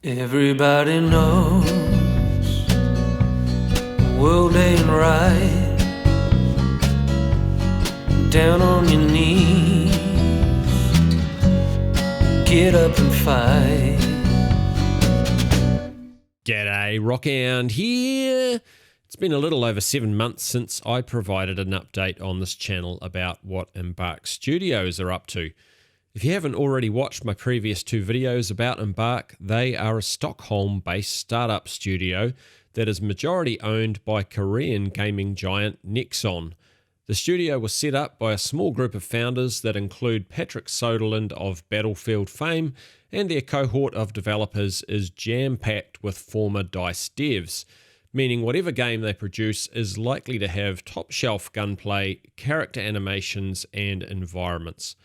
Everybody knows the world ain't right. Down on your knees, get up and fight. G'day, Rockhound here. It's been a little over 7 months since I provided an update on this channel about what Embark Studios are up to. If you haven't already watched my previous 2 videos about Embark, they are a Stockholm-based startup studio that is majority owned by Korean gaming giant Nexon. The studio was set up by a small group of founders that include Patrick Soderlund of Battlefield fame, and their cohort of developers is jam-packed with former DICE devs, meaning whatever game they produce is likely to have top-shelf gunplay, character animations, and environments.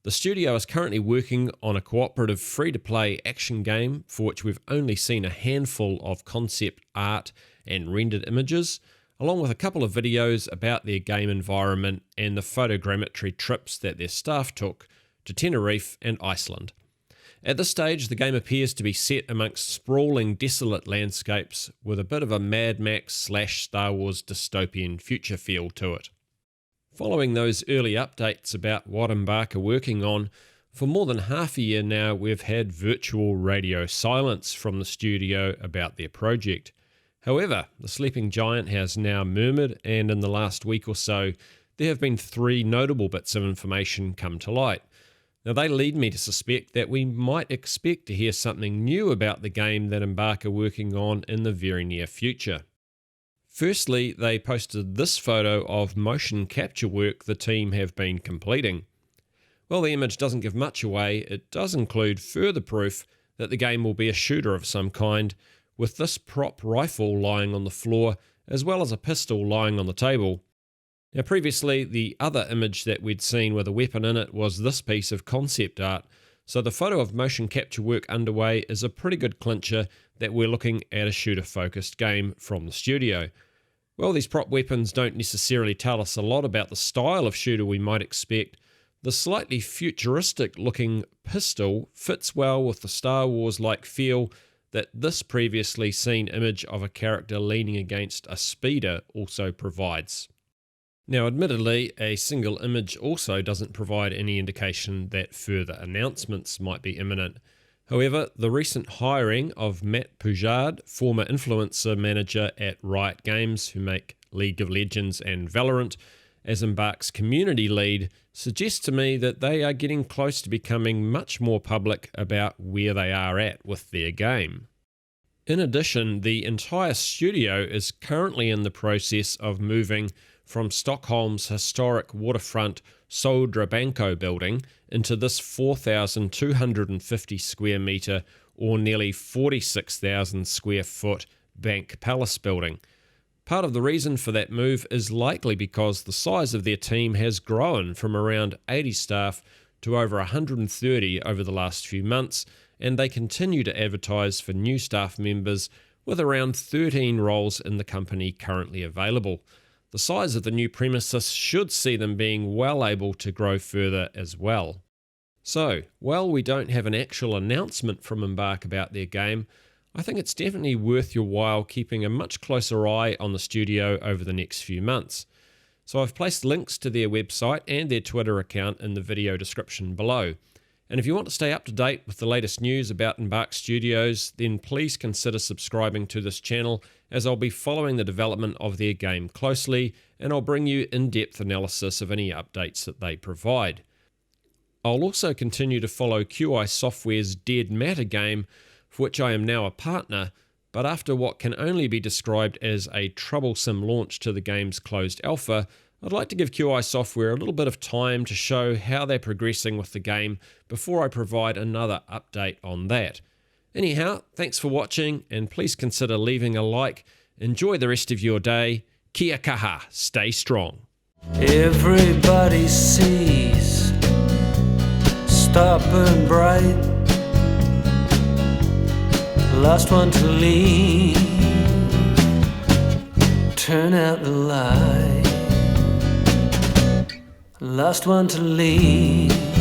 The studio is currently working on a cooperative free-to-play action game for which we've only seen a handful of concept art and rendered images, along with a couple of videos about their game environment and the photogrammetry trips that their staff took to Tenerife and Iceland. At this stage, the game appears to be set amongst sprawling, desolate landscapes with a bit of a Mad Max/Star Wars dystopian future feel to it. Following those early updates about what Embark are working on, for more than half a year now we've had virtual radio silence from the studio about their project. However, the sleeping giant has now murmured, and in the last week or so there have been 3 notable bits of information come to light. Now they lead me to suspect that we might expect to hear something new about the game that Embark are working on in the very near future. Firstly, they posted this photo of motion capture work the team have been completing. While the image doesn't give much away, it does include further proof that the game will be a shooter of some kind, with this prop rifle lying on the floor as well as a pistol lying on the table. Now previously, the other image that we'd seen with a weapon in it was this piece of concept art, so the photo of motion capture work underway is a pretty good clincher that we're looking at a shooter-focused game from the studio. While these prop weapons don't necessarily tell us a lot about the style of shooter we might expect, the slightly futuristic-looking pistol fits well with the Star Wars-like feel that this previously seen image of a character leaning against a speeder also provides. Now admittedly, a single image also doesn't provide any indication that further announcements might be imminent. However, the recent hiring of Matt Poujade, former influencer manager at Riot Games who make League of Legends and Valorant, as Embark's community lead, suggests to me that they are getting close to becoming much more public about where they are at with their game. In addition, the entire studio is currently in the process of moving from Stockholm's historic waterfront Södra Banco building into this 4,250 square metre or nearly 46,000 square foot Bank Palace building. Part of the reason for that move is likely because the size of their team has grown from around 80 staff to over 130 over the last few months, and they continue to advertise for new staff members with around 13 roles in the company currently available. The size of the new premises should see them being well able to grow further as well. So, while we don't have an actual announcement from Embark about their game, I think it's definitely worth your while keeping a much closer eye on the studio over the next few months. So I've placed links to their website and their Twitter account in the video description below. And if you want to stay up to date with the latest news about Embark Studios, then please consider subscribing to this channel, as I'll be following the development of their game closely, and I'll bring you in-depth analysis of any updates that they provide. I'll also continue to follow QI Software's Dead Matter game, for which I am now a partner, but after what can only be described as a troublesome launch to the game's closed alpha, I'd like to give QI Software a little bit of time to show how they're progressing with the game before I provide another update on that. Anyhow, thanks for watching, and please consider leaving a like. Enjoy the rest of your day. Kia kaha, stay strong. Everybody sees, stop and bright, last one to leave, turn out the light. Last one to leave.